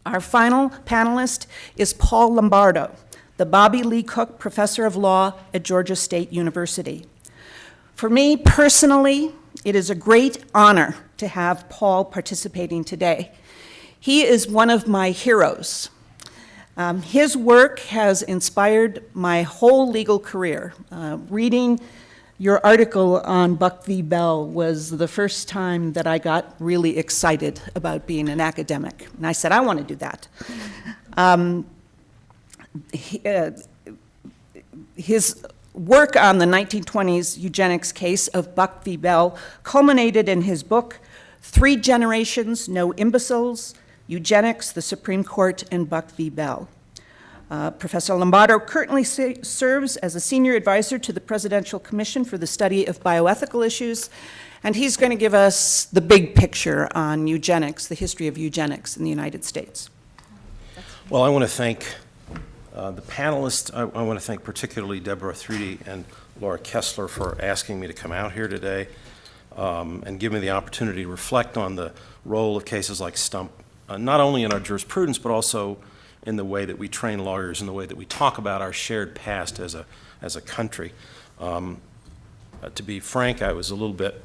Our final panelist is Paul Lombardo, the Bobby Lee Cook Professor of Law at Georgia State University. For me personally, it is a great honor to have Paul participating today. He is one of my heroes. His work has inspired my whole legal career. Reading your article on Buck v. Bell was the first time that I got really excited about being an academic. And I said, I want to do that. His work on the 1920s eugenics case of Buck v. Bell culminated in his book, 3 Generations, No Imbeciles, Eugenics, the Supreme Court, and Buck v. Bell. Professor Lombardo currently serves as a senior advisor to the Presidential Commission for the Study of Bioethical Issues, and he's going to give us the big picture on eugenics, the history of eugenics in the United States. Well, I want to thank the panelists. I want to thank particularly Deborah Threedy and Laura Kessler for asking me to come out here today and give me the opportunity to reflect on the role of cases like Stump, not only in our jurisprudence, but also in the way that we train lawyers, in the way that we talk about our shared past as a country. To be frank, I was a little bit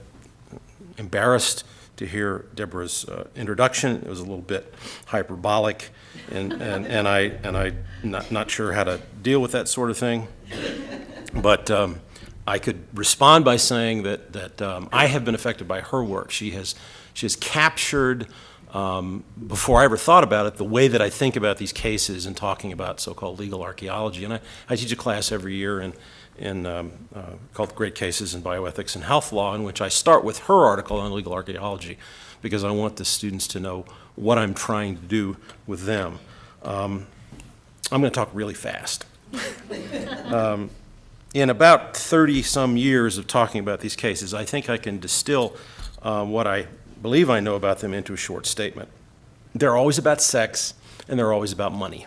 embarrassed to hear Deborah's introduction. It was a little bit hyperbolic, and I'm not sure how to deal with that sort of thing. But I could respond by saying that I have been affected by her work. She has captured, before I ever thought about it, the way that I think about these cases and talking about so-called legal archaeology. And I teach a class every year called Great Cases in Bioethics and Health Law, in which I start with her article on legal archaeology, because I want the students to know what I'm trying to do with them. I'm going to talk really fast. In about 30-some years of talking about these cases, I think I can distill what I believe I know about them into a short statement. They're always about sex, and they're always about money.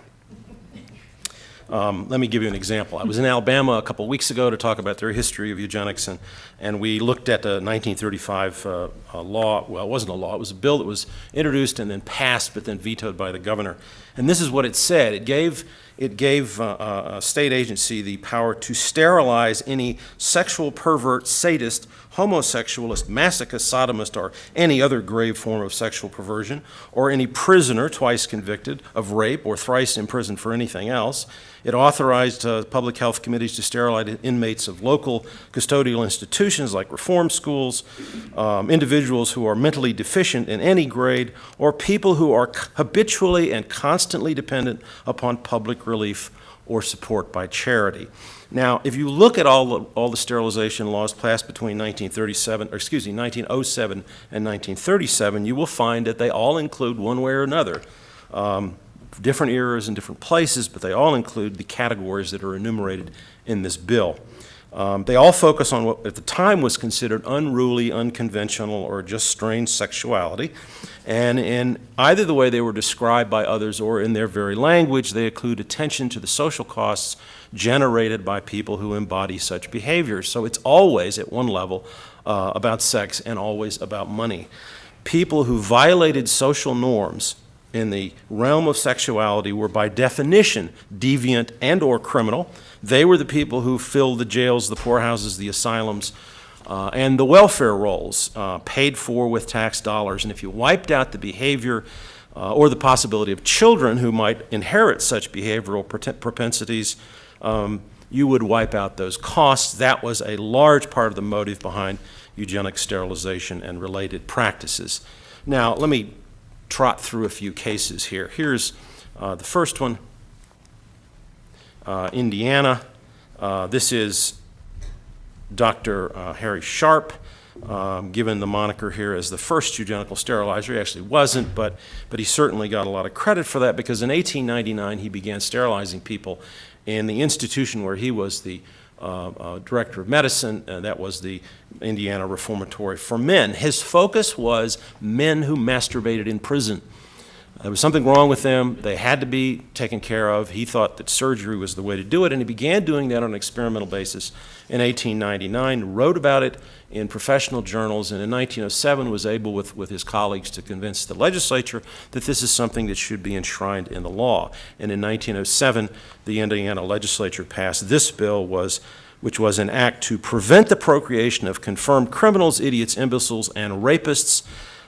Let me give you an example. I was in Alabama a couple weeks ago to talk about their history of eugenics, and we looked at the 1935 law. Well, it wasn't a law. It was a bill that was introduced and then passed, but then vetoed by the governor. And this is what it said. It gave a state agency the power to sterilize any sexual pervert, sadist, homosexualist, masochist, sodomist, or any other grave form of sexual perversion, or any prisoner twice convicted of rape or thrice imprisoned for anything else. It authorized public health committees to sterilize inmates of local custodial institutions like reform schools, individuals who are mentally deficient in any grade, or people who are habitually and constantly dependent upon public relief or support by charity. Now, if you look at all the sterilization laws passed between 1907 and 1937, you will find that they all include, one way or another, different eras and different places, but they all include the categories that are enumerated in this bill. They all focus on what at the time was considered unruly, unconventional, or just strange sexuality. And in either the way they were described by others or in their very language, they include attention to the social costs generated by people who embody such behaviors. So it's always, at one level, about sex and always about money. People who violated social norms in the realm of sexuality were by definition deviant and or criminal. They were the people who filled the jails, the poorhouses, the asylums, and the welfare rolls, paid for with tax dollars. And if you wiped out the behavior or the possibility of children who might inherit such behavioral propensities, you would wipe out those costs. That was a large part of the motive behind eugenic sterilization and related practices. Now, let me trot through a few cases here. Here's the first one, Indiana. This is Dr. Harry Sharp, given the moniker here as the first eugenical sterilizer. He actually wasn't, but he certainly got a lot of credit for that, because in 1899 he began sterilizing people in the institution where he was the director of medicine. That was the Indiana Reformatory for Men. His focus was men who masturbated in prison. There was something wrong with them. They had to be taken care of. He thought that surgery was the way to do it, and he began doing that on an experimental basis in 1899, wrote about it in professional journals, and in 1907 was able, with his colleagues, to convince the legislature that this is something that should be enshrined in the law. And in 1907, the Indiana legislature passed this bill, which was an act to prevent the procreation of confirmed criminals, idiots, imbeciles, and rapists.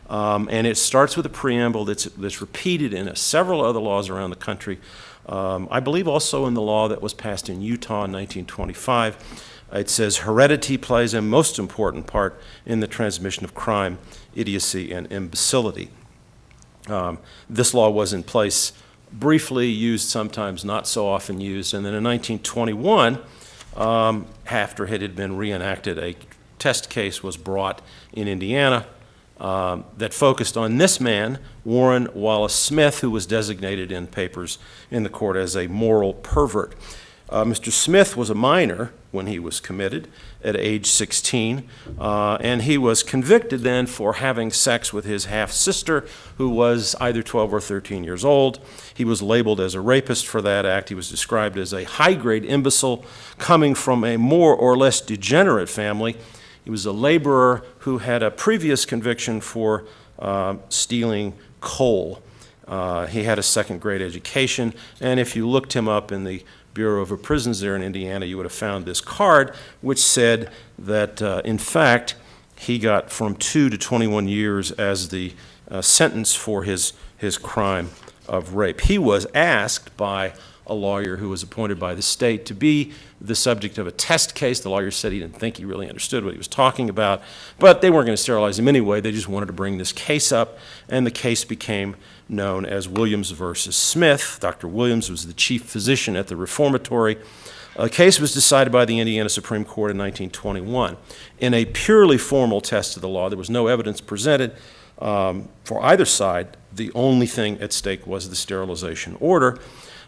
And it starts with a preamble that's repeated in several other laws around the country. I believe also in the law that was passed in Utah in 1925. It says, heredity plays a most important part in the transmission of crime, idiocy, and imbecility. This law was in place briefly, used sometimes, not so often used. And then in 1921, after it had been reenacted, a test case was brought in Indiana that focused on this man, Warren Wallace Smith, who was designated in papers in the court as a moral pervert. Mr. Smith was a minor when he was committed at age 16, and he was convicted then for having sex with his half-sister, who was either 12 or 13 years old. He was labeled as a rapist for that act. He was described as a high-grade imbecile coming from a more or less degenerate family. He was a laborer who had a previous conviction for stealing coal. He had a second-grade education, and if you looked him up in the Bureau of Prisons there in Indiana, you would have found this card which said that, in fact, he got from 2 to 21 years as the sentence for his crime of rape. He was asked by a lawyer who was appointed by the state to be the subject of a test case. The lawyer said he didn't think he really understood what he was talking about, but they weren't going to sterilize him anyway. They just wanted to bring this case up, and the case became known as Williams versus Smith. Dr. Williams was the chief physician at the reformatory. The case was decided by the Indiana Supreme Court in 1921. In a purely formal test of the law, there was no evidence presented for either side. The only thing at stake was the sterilization order.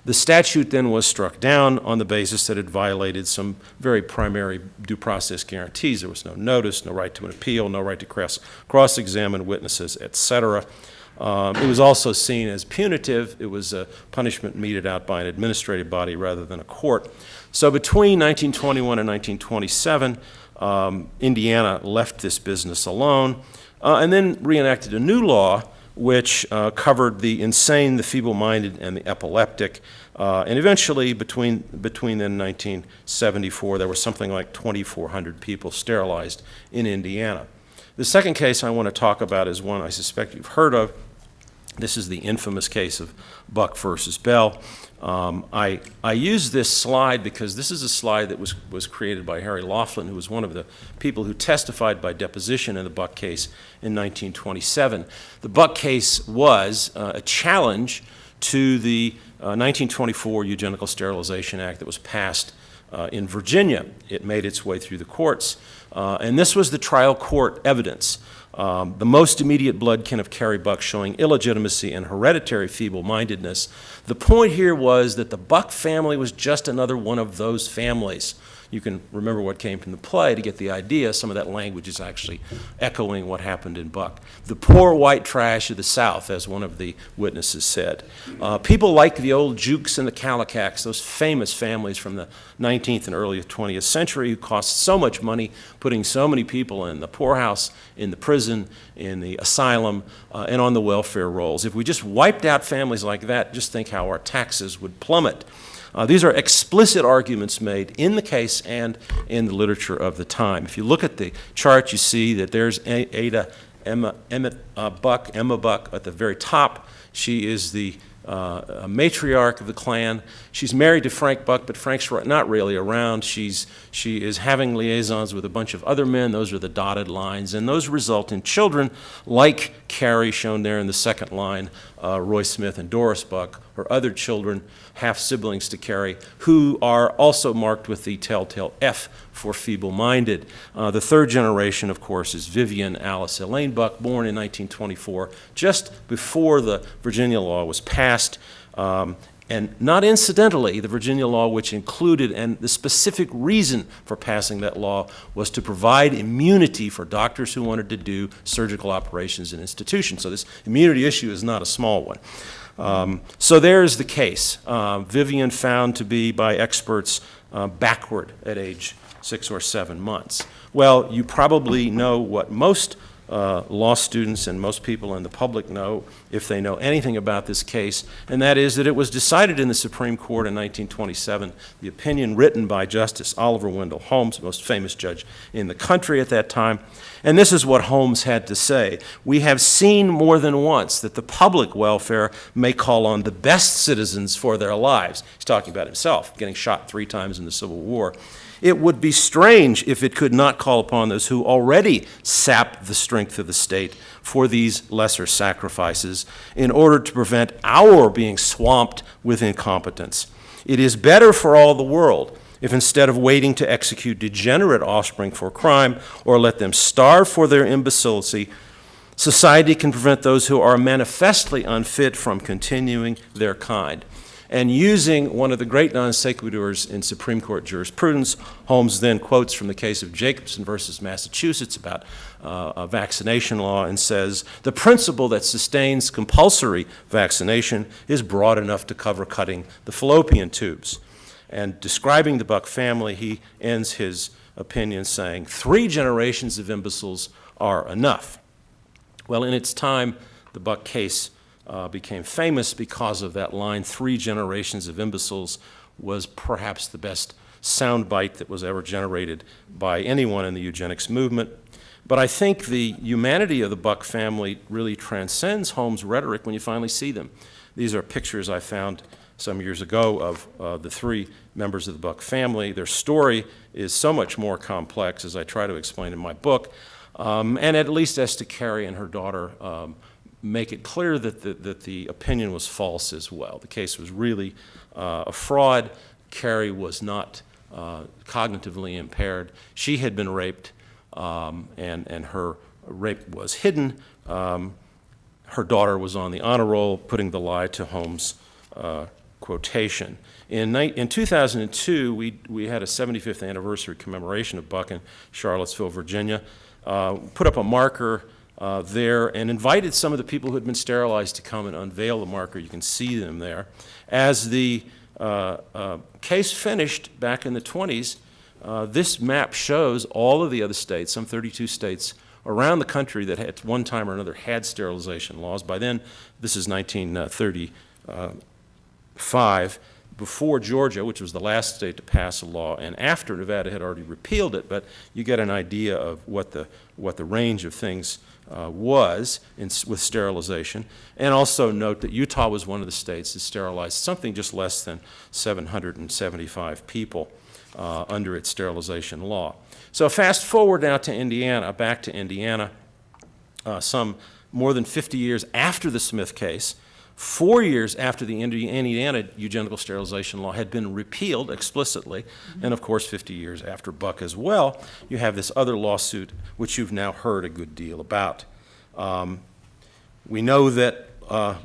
The statute then was struck down on the basis that it violated some very primary due process guarantees. There was no notice, no right to an appeal, no right to cross-examine witnesses, etc. It was also seen as punitive. It was a punishment meted out by an administrative body rather than a court. So between 1921 and 1927, Indiana left this business alone and then reenacted a new law which covered the insane, the feeble-minded, and the epileptic. And eventually, between then and 1974, there were something like 2,400 people sterilized in Indiana. The second case I want to talk about is one I suspect you've heard of. This is the infamous case of Buck versus Bell. I use this slide because this is a slide that was created by Harry Laughlin, who was one of the people who testified by deposition in the Buck case in 1927. The Buck case was a challenge to the 1924 Eugenical Sterilization Act that was passed in Virginia. It made its way through the courts, and this was the trial court evidence. The most immediate blood kin of Carrie Buck showing illegitimacy and hereditary feeble-mindedness. The point here was that the Buck family was just another one of those families. You can remember what came from the play to get the idea. Some of that language is actually echoing what happened in Buck. The poor white trash of the South, as one of the witnesses said. People like the old Jukes and the Kallikaks, those famous families from the 19th and early 20th century who cost so much money, putting so many people in the poorhouse, in the prison, in the asylum, and on the welfare rolls. If we just wiped out families like that, just think how our taxes would plummet. These are explicit arguments made in the case and in the literature of the time. If you look at the chart, you see that there's Emma Buck at the very top. She is the matriarch of the clan. She's married to Frank Buck, but Frank's not really around. She is having liaisons with a bunch of other men. Those are the dotted lines, and those result in children like Carrie, shown there in the second line, Roy Smith and Doris Buck, or other children, half-siblings to Carrie, who are also marked with the telltale F for feeble-minded. The third generation, of course, is Vivian Alice Elaine Buck, born in 1924, just before the Virginia law was passed. And not incidentally, the Virginia law, which included, and the specific reason for passing that law was to provide immunity for doctors who wanted to do surgical operations in institutions. So this immunity issue is not a small one. So there's the case. Vivian found to be by experts backward at age 6 or 7 months. Well, you probably know what most law students and most people in the public know, if they know anything about this case, and that is that it was decided in the Supreme Court in 1927, the opinion written by Justice Oliver Wendell Holmes, the most famous judge in the country at that time. And this is what Holmes had to say: "We have seen more than once that the public welfare may call on the best citizens for their lives." He's talking about himself, getting shot 3 times in the Civil War. "It would be strange if it could not call upon those who already sap the strength of the state for these lesser sacrifices in order to prevent our being swamped with incompetence. It is better for all the world if, instead of waiting to execute degenerate offspring for crime or let them starve for their imbecility, society can prevent those who are manifestly unfit from continuing their kind." And using one of the great non sequiturs in Supreme Court jurisprudence, Holmes then quotes from the case of Jacobson versus Massachusetts about a vaccination law and says, "The principle that sustains compulsory vaccination is broad enough to cover cutting the fallopian tubes." And describing the Buck family, he ends his opinion saying, "3 generations of imbeciles are enough." Well, in its time, the Buck case became famous because of that line. 3 generations of imbeciles was perhaps the best soundbite that was ever generated by anyone in the eugenics movement. But I think the humanity of the Buck family really transcends Holmes' rhetoric when you finally see them. These are pictures I found some years ago of the 3 members of the Buck family. Their story is so much more complex, as I try to explain in my book, and at least Esther Carey and her daughter make it clear that the opinion was false as well. The case was really a fraud. Carey was not cognitively impaired. She had been raped, and her rape was hidden. Her daughter was on the honor roll, putting the lie to Holmes' quotation. In 2002, we had a 75th anniversary commemoration of Buck in Charlottesville, Virginia. Put up a marker there and invited some of the people who had been sterilized to come and unveil the marker. You can see them there. As the case finished back in the 20s, this map shows all of the other states, some 32 states around the country that at one time or another had sterilization laws. By then, this is 1935, before Georgia, which was the last state to pass a law, and after Nevada had already repealed it, but you get an idea of what the range of things was with sterilization. And also note that Utah was one of the states that sterilized something just less than 775 people under its sterilization law. So fast forward now to Indiana, back to Indiana, some more than 50 years after the Smith case, 4 years after the Indiana eugenical sterilization law had been repealed explicitly, and of course 50 years after Buck as well, you have this other lawsuit which you've now heard a good deal about. We know that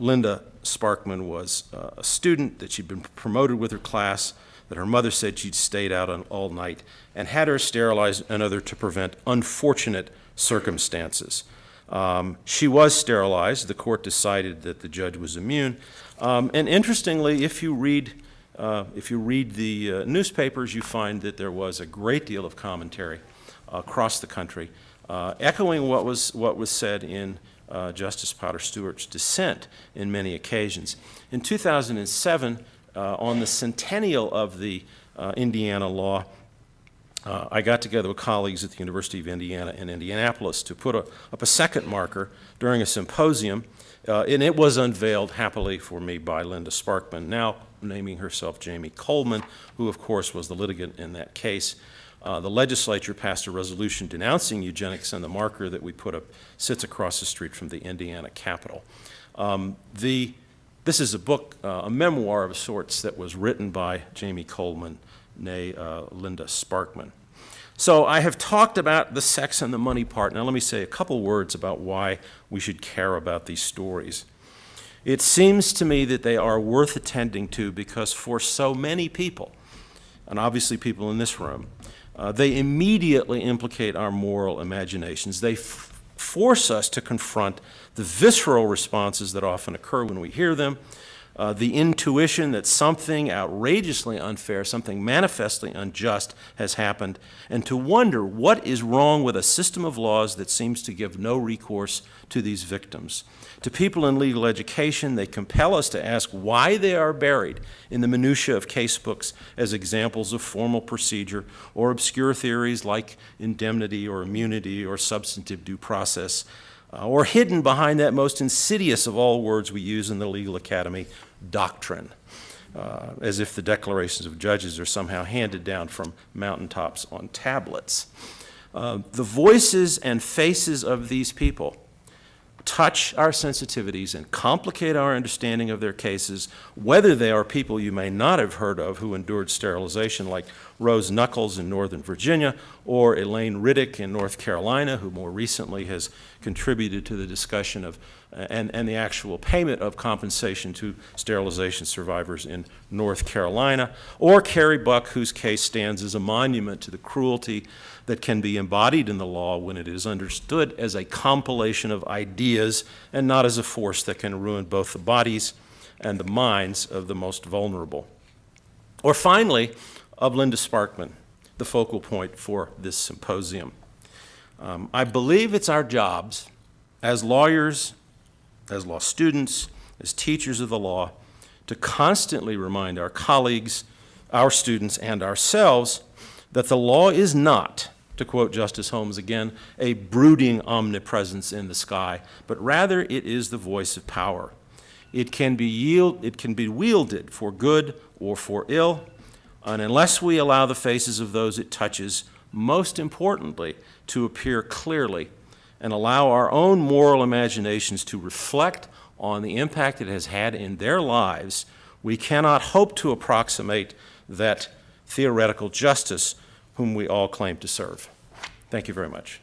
Linda Sparkman was a student, that she'd been promoted with her class, that her mother said she'd stayed out all night, and had her sterilized another to prevent unfortunate circumstances. She was sterilized. The court decided that the judge was immune. And interestingly, if you read the newspapers, you find that there was a great deal of commentary across the country, echoing what was said in Justice Potter Stewart's dissent in many occasions. In 2007, on the centennial of the Indiana law, I got together with colleagues at the University of Indiana in Indianapolis to put up a second marker during a symposium, and it was unveiled happily for me by Linda Sparkman, now naming herself Jamie Coleman, who of course was the litigant in that case. The legislature passed a resolution denouncing eugenics, and the marker that we put up sits across the street from the Indiana Capitol. This is a book, a memoir of sorts that was written by Jamie Coleman, nay Linda Sparkman. So I have talked about the sex and the money part. Now let me say a couple words about why we should care about these stories. It seems to me that they are worth attending to because for so many people, and obviously people in this room, they immediately implicate our moral imaginations. They force us to confront the visceral responses that often occur when we hear them, the intuition that something outrageously unfair, something manifestly unjust has happened, and to wonder what is wrong with a system of laws that seems to give no recourse to these victims. To people in legal education, they compel us to ask why they are buried in the minutiae of casebooks as examples of formal procedure or obscure theories like indemnity or immunity or substantive due process, or hidden behind that most insidious of all words we use in the legal academy, doctrine, as if the declarations of judges are somehow handed down from mountaintops on tablets. The voices and faces of these people touch our sensitivities and complicate our understanding of their cases, whether they are people you may not have heard of who endured sterilization like Rose Knuckles in Northern Virginia or Elaine Riddick in North Carolina, who more recently has contributed to the discussion of and the actual payment of compensation to sterilization survivors in North Carolina, or Carrie Buck, whose case stands as a monument to the cruelty that can be embodied in the law when it is understood as a compilation of ideas and not as a force that can ruin both the bodies and the minds of the most vulnerable. Or finally, of Linda Sparkman, the focal point for this symposium. I believe it's our jobs as lawyers, as law students, as teachers of the law, to constantly remind our colleagues, our students, and ourselves that the law is not, to quote Justice Holmes again, a brooding omnipresence in the sky, but rather it is the voice of power. It can be wielded for good or for ill, and unless we allow the faces of those it touches, most importantly, to appear clearly, and allow our own moral imaginations to reflect on the impact it has had in their lives, we cannot hope to approximate that theoretical justice whom we all claim to serve. Thank you very much.